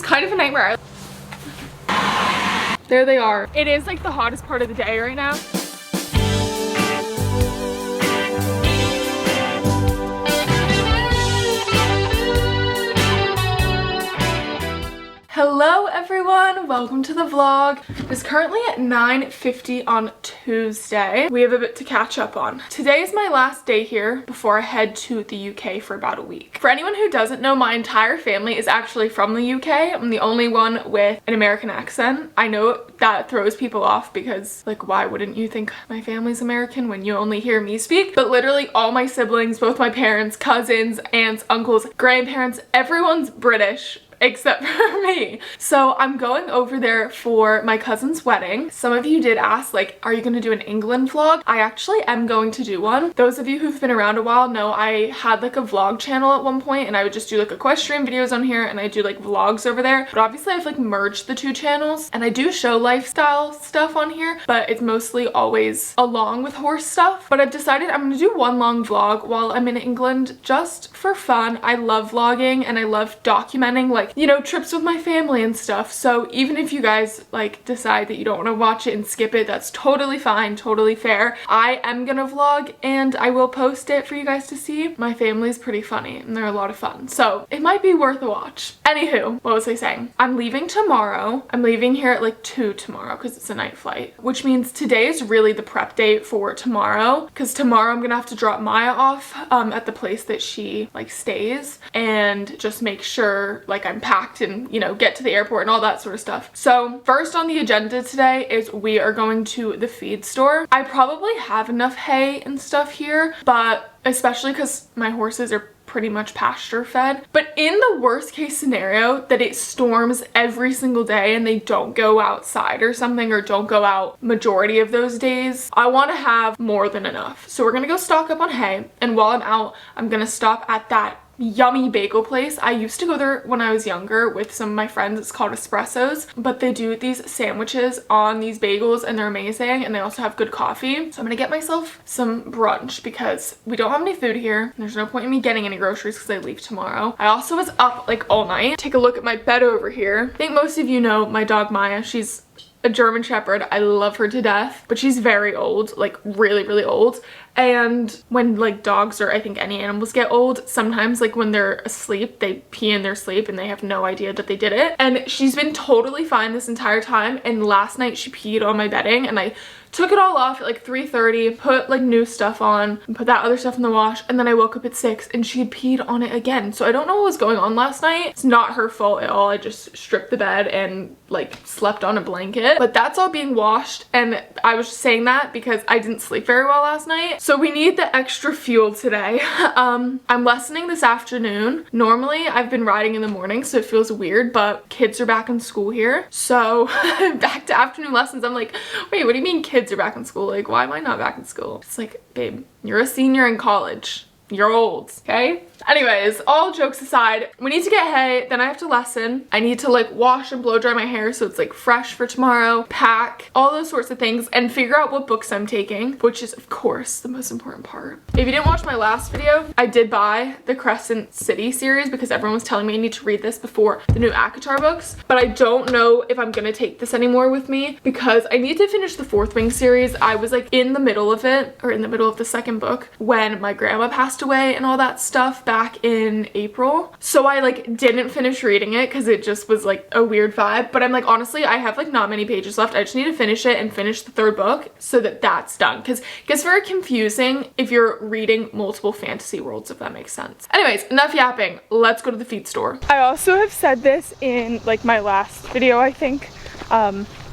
kind of a nightmare. There they are. It is like the hottest part of the day right now. Hello everyone, welcome to the vlog. It's currently at 9:50 on Tuesday. We have a bit to catch up on. Today is my last day here before I head to the UK for about a week. For anyone who doesn't know, my entire family is actually from the UK. I'm the only one with an American accent. I know that throws people off because, like, why wouldn't you think my family's American when you only hear me speak? But literally all my siblings, both my parents, cousins, aunts, uncles, grandparents, everyone's British except for me. So I'm going over there for my cousin's wedding. Some of you did ask, like, are you going to do an England vlog? I actually am going to do one. Those of you who've been around a while know I had like a vlog channel at one point, and I would just do like equestrian videos on here, and I do like vlogs over there. But obviously I've like merged the two channels, and I do show lifestyle stuff on here, but it's mostly always along with horse stuff. But I've decided I'm going to do one long vlog while I'm in England just for fun. I love vlogging and I love documenting, like, you know, trips with my family and stuff. So even if you guys like decide that you don't want to watch it and skip it, that's totally fine, totally fair. I am gonna vlog and I will post it for you guys to see. My family's pretty funny and they're a lot of fun, so it might be worth a watch. Anywho, what was I saying? I'm leaving tomorrow. I'm leaving here at like 2 tomorrow because it's a night flight, which means today is really the prep date for tomorrow, because tomorrow I'm gonna have to drop Maya off at the place that she like stays and just make sure like I'm packed and, you know, get to the airport and all that sort of stuff. So first on the agenda today is we are going to the feed store. I probably have enough hay and stuff here, but especially because my horses are pretty much pasture fed. But in the worst case scenario that it storms every single day and they don't go outside or something, or don't go out majority of those days, I want to have more than enough. So we're gonna go stock up on hay, and while I'm out, I'm gonna stop at that yummy bagel place. I used to go there when I was younger with some of my friends. It's called Espressos, but they do these sandwiches on these bagels and they're amazing, and they also have good coffee. So I'm gonna get myself some brunch because we don't have any food here. There's no point in me getting any groceries because I leave tomorrow. I also was up like all night. Take a look at my bed over here. I think most of you know my dog Maya. She's a German Shepherd. I love her to death, but she's very old, like really, really old. And when like dogs, or I think any animals, get old, sometimes like when they're asleep, they pee in their sleep and they have no idea that they did it. And she's been totally fine this entire time. And last night she peed on my bedding, and I took it all off at like 3:30, put like new stuff on, and put that other stuff in the wash, and then I woke up at 6 and she had peed on it again. So I don't know what was going on last night. It's not her fault at all. I just stripped the bed and like slept on a blanket. But that's all being washed, and I was just saying that because I didn't sleep very well last night. So we need the extra fuel today. I'm lessening this afternoon. Normally I've been riding in the morning, so it feels weird, but kids are back in school here. So back to afternoon lessons. I'm like, wait, what do you mean kids are back in school? Like, why am I not back in school? It's like, babe, you're a senior in college. You're old, okay? Anyways, all jokes aside, we need to get hay, then I have to lesson. I need to like wash and blow dry my hair so it's like fresh for tomorrow, pack, all those sorts of things, and figure out what books I'm taking, which is of course the most important part. If you didn't watch my last video, I did buy the Crescent City series because everyone was telling me I need to read this before the new ACOTAR books, but I don't know if I'm gonna take this anymore with me because I need to finish the Fourth Wing series. I was like in the middle of it, or in the middle of the second book, when my grandma passed away and all that stuff back in April. So I like didn't finish reading it because it just was like a weird vibe. But I'm like, honestly, I have like not many pages left. I just need to finish it and finish the third book so that that's done, because it gets very confusing if you're reading multiple fantasy worlds, if that makes sense. Anyways, enough yapping. Let's go to the feed store. I also have said this in like my last video, I think,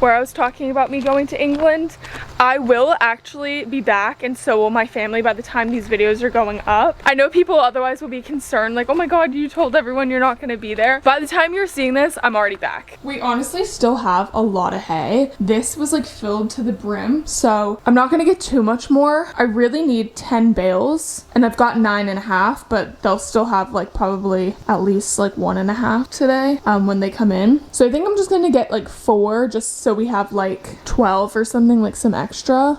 where I was talking about me going to England. I will actually be back, and so will my family by the time these videos are going up. I know people otherwise will be concerned, like, oh my god, you told everyone you're not gonna be there. By the time you're seeing this, I'm already back. We honestly still have a lot of hay. This was like filled to the brim, so I'm not gonna get too much more. I really need 10 bales, and I've got 9.5, but they'll still have like probably at least like 1.5 today when they come in. So I think I'm just gonna get like 4, just so we have like 12 or something, like some extra.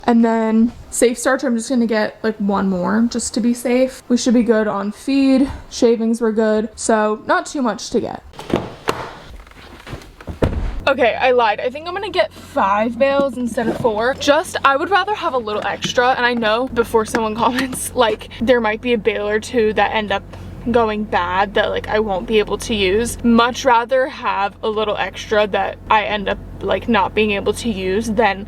And then safe starter, I'm just gonna get like 1 more just to be safe. We should be good on feed. Shavings were good, so not too much to get. Okay, I lied. I think I'm gonna get 5 bales instead of 4. I would rather have a little extra, and I know before someone comments, like, there might be a bale or 2 that end up going bad that like I won't be able to use. Much rather have a little extra that I end up like not being able to use than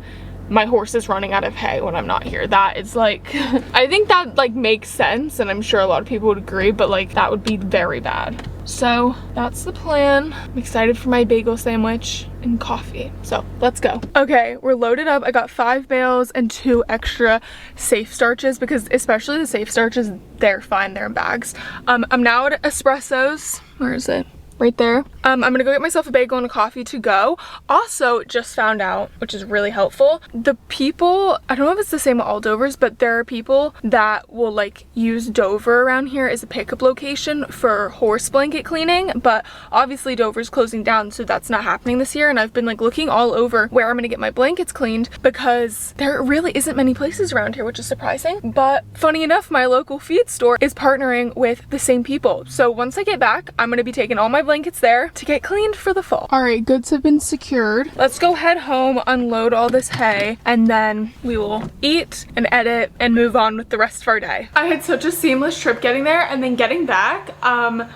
my horse is running out of hay when I'm not here. That is like, I think that like makes sense, and I'm sure a lot of people would agree, but like that would be very bad. So that's the plan. I'm excited for my bagel sandwich and coffee. So let's go. Okay, we're loaded up. I got 5 bales and 2 extra safe starches because especially the safe starches, they're fine, they're in bags. I'm now at Espresso's. Where is it? Right there. I'm gonna go get myself a bagel and a coffee to go. Also, just found out, which is really helpful, the people, I don't know if it's the same with all Dovers, but there are people that will like use Dover around here as a pickup location for horse blanket cleaning, but obviously Dover's closing down, so that's not happening this year. And I've been like looking all over where I'm gonna get my blankets cleaned because there really isn't many places around here, which is surprising. But funny enough, my local feed store is partnering with the same people. So once I get back, I'm gonna be taking all my blankets there to get cleaned for the fall. All right, goods have been secured. Let's go head home, unload all this hay, and then we will eat and edit and move on with the rest of our day. I had such a seamless trip getting there, and then getting back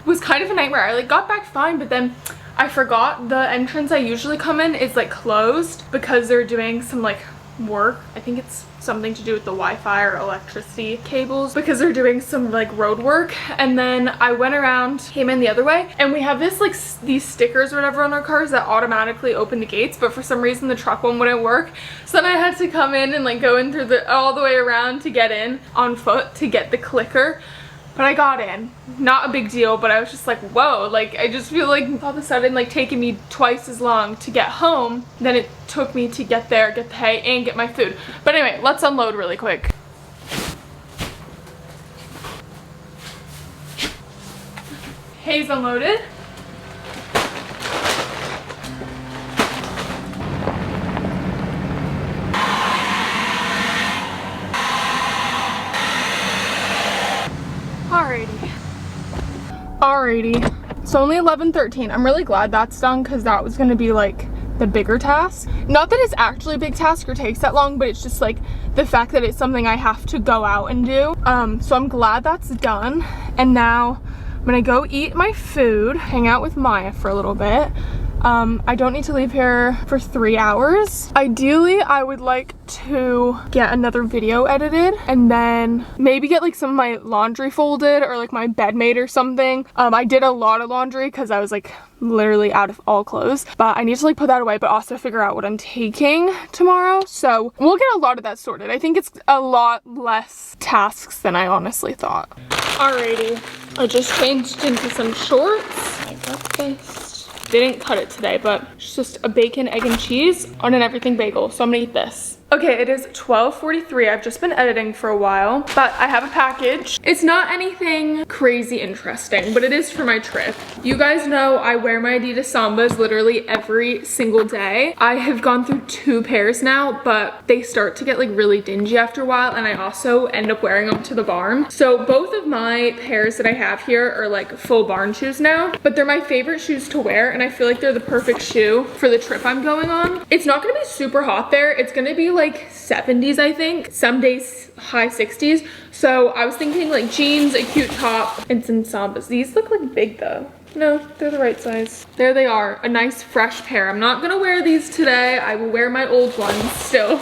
was kind of a nightmare. I like got back fine, but then I forgot the entrance I usually come in is like closed because they're doing some like work. I think it's something to do with the Wi-Fi or electricity cables because they're doing some like road work. And then I went around, came in the other way, and we have this like these stickers or whatever on our cars that automatically open the gates, but for some reason the truck one wouldn't work. So then I had to come in and like go in through all the way around to get in on foot to get the clicker. But I got in. Not a big deal, but I was just like, whoa, like I just feel like all of a sudden like taking me twice as long to get home than it took me to get there, get the hay, and get my food. But anyway, let's unload really quick. Hay's unloaded. Alrighty, it's only 11:13. I'm really glad that's done because that was going to be like the bigger task. Not that it's actually a big task or takes that long, but it's just like the fact that it's something I have to go out and do. So I'm glad that's done. And now I'm gonna go eat my food, hang out with Maya for a little bit. I don't need to leave here for 3 hours. Ideally, I would like to get another video edited and then maybe get like some of my laundry folded or like my bed made or something. I did a lot of laundry because I was like literally out of all clothes, but I need to like put that away, but also figure out what I'm taking tomorrow. So we'll get a lot of that sorted. I think it's a lot less tasks than I honestly thought. Alrighty, I just changed into some shorts. My breakfast. They didn't cut it today, but it's just a bacon, egg, and cheese on an everything bagel. So I'm gonna eat this. Okay, it is 12:43. I've just been editing for a while, but I have a package. It's not anything crazy interesting, but it is for my trip. You guys know I wear my Adidas Sambas literally every single day. I have gone through 2 pairs now, but they start to get like really dingy after a while, and I also end up wearing them to the barn. So both of my pairs that I have here are like full barn shoes now, but they're my favorite shoes to wear, and I feel like they're the perfect shoe for the trip I'm going on. It's not gonna be super hot there. It's gonna be like 70s, I think. Some days high 60s. So I was thinking like jeans, a cute top, and some Sambas. These look like big though. No, they're the right size. There they are, a nice fresh pair. I'm not gonna wear these today. I will wear my old ones still.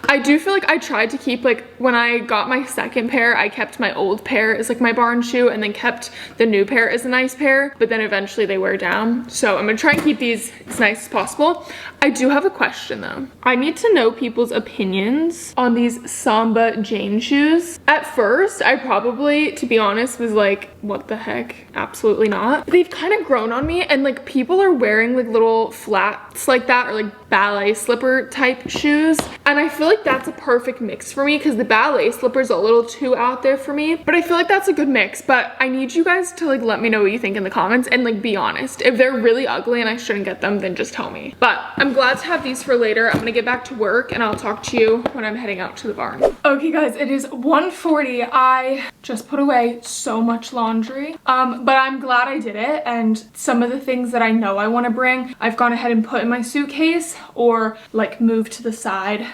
I do feel like I tried to keep like, when I got my second pair, I kept my old pair as like my barn shoe and then kept the new pair as a nice pair, but then eventually they wear down. So I'm gonna try and keep these as nice as possible. I do have a question though. I need to know people's opinions on these Samba Jane shoes. At first, I probably, to be honest, was like, what the heck? Absolutely not. They've kind of grown on me, and like people are wearing like little flats like that, or like ballet slipper type shoes, and I feel like that's a perfect mix for me because the ballet slipper's a little too out there for me, but I feel like that's a good mix. But I need you guys to like let me know what you think in the comments and like be honest. If they're really ugly and I shouldn't get them, then just tell me. But I'm glad to have these for later. I'm gonna get back to work and I'll talk to you when I'm heading out to the barn. Okay guys, it is 1:40. I just put away so much laundry, but I'm glad I did it. and some of the things that I know I want to bring, I've gone ahead and put in my suitcase or like moved to the side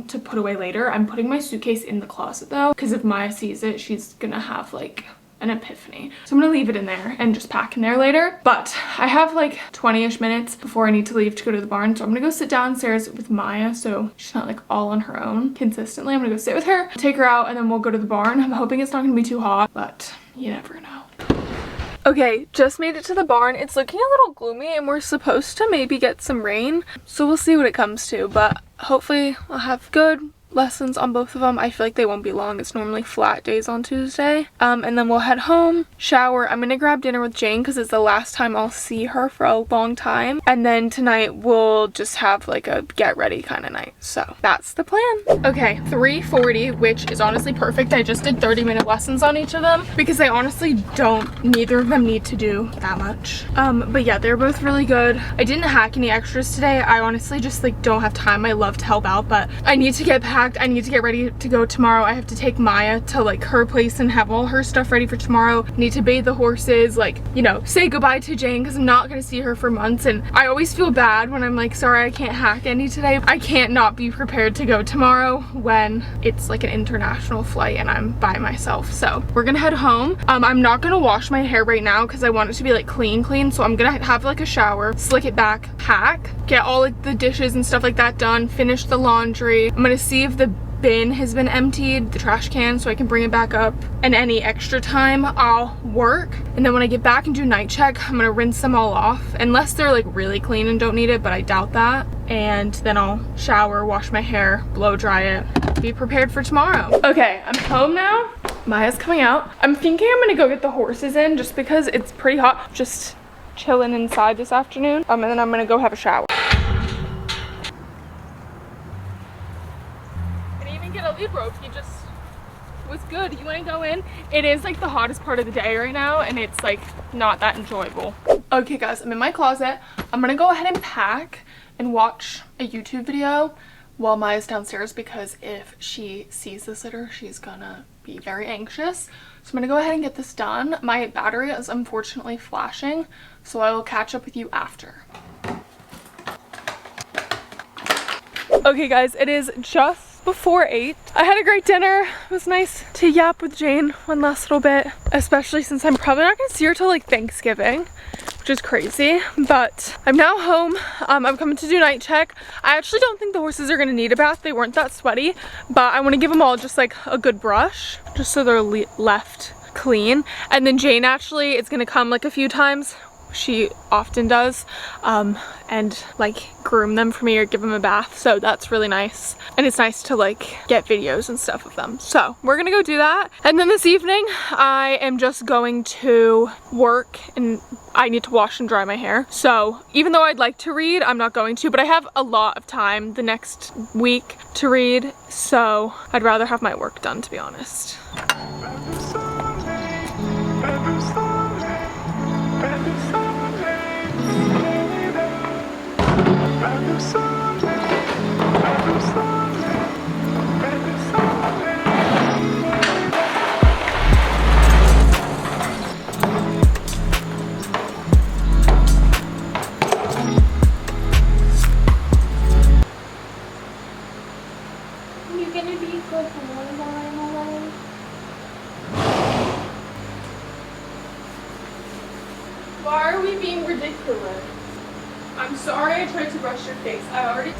to put away later. I'm putting my suitcase in the closet though, because if Maya sees it, she's gonna have like an epiphany. So I'm gonna leave it in there and just pack in there later. But I have like 20-ish minutes before I need to leave to go to the barn. So I'm gonna go sit downstairs with Maya so she's not like all on her own consistently. I'm gonna go sit with her, take her out, and then we'll go to the barn. I'm hoping it's not gonna be too hot, but you never know. Okay, just made it to the barn. It's looking a little gloomy and we're supposed to maybe get some rain. So we'll see what it comes to, but hopefully I'll have good lessons on both of them. I feel like they won't be long. It's normally flat days on Tuesday. And then we'll head home, shower. I'm gonna grab dinner with Jane because it's the last time I'll see her for a long time. And then tonight we'll just have like a get ready kind of night. So that's the plan. Okay, 3:40, which is honestly perfect. I just did 30-minute lessons on each of them because I honestly neither of them need to do that much. But yeah, they're both really good. I didn't hack any extras today. I honestly just like don't have time. I love to help out, but I need to get packed. I need to get ready to go tomorrow. I have to take Maya to like her place and have all her stuff ready for tomorrow. Need to bathe the horses, like, you know, say goodbye to Jane because I'm not gonna see her for months. And I always feel bad when I'm like, sorry, I can't hack any today. I can't not be prepared to go tomorrow when it's like an international flight and I'm by myself. So we're gonna head home. I'm not gonna wash my hair right now because I want it to be like clean. So I'm gonna have like a shower, slick it back, pack, get all like the dishes and stuff like that done, finish the laundry. I'm gonna see if the bin has been emptied, the trash can, so I can bring it back up, and any extra time I'll work. And then when I get back and do night check, I'm gonna rinse them all off unless they're like really clean and don't need it, but I doubt that. And then I'll shower, wash my hair, blow dry it, be prepared for tomorrow. Okay, I'm home now. Maya's coming out. I'm thinking I'm gonna go get the horses in just because it's pretty hot. Just chilling inside this afternoon. And then I'm gonna go have a shower. Get a lead rope. He just was good. You want to go in? It is like the hottest part of the day right now and it's like not that enjoyable. Okay guys, I'm in my closet. I'm gonna go ahead and pack and watch a YouTube video while Maya's downstairs because if she sees this litter, she's gonna be very anxious. So I'm gonna go ahead and get this done. My battery is unfortunately flashing, so I will catch up with you after. Okay guys, it is just before 8. I had a great dinner. It was nice to yap with Jane one last little bit, especially since I'm probably not gonna see her till like Thanksgiving, which is crazy. But I'm now home. I'm coming to do night check. I actually don't think the horses are gonna need a bath. They weren't that sweaty, but I want to give them all just like a good brush just so they're left clean. And then Jane actually is gonna come like a few times. She often does, and like groom them for me or give them a bath, so that's really nice. And it's nice to like get videos and stuff of them. So we're gonna go do that, and then this evening I am just going to work and I need to wash and dry my hair. So even though I'd like to read, I'm not going to, but I have a lot of time the next week to read, so I'd rather have my work done, to be honest. You're gonna be good while I'm away. Why are we being ridiculous? I'm sorry I tried to brush your face. I already...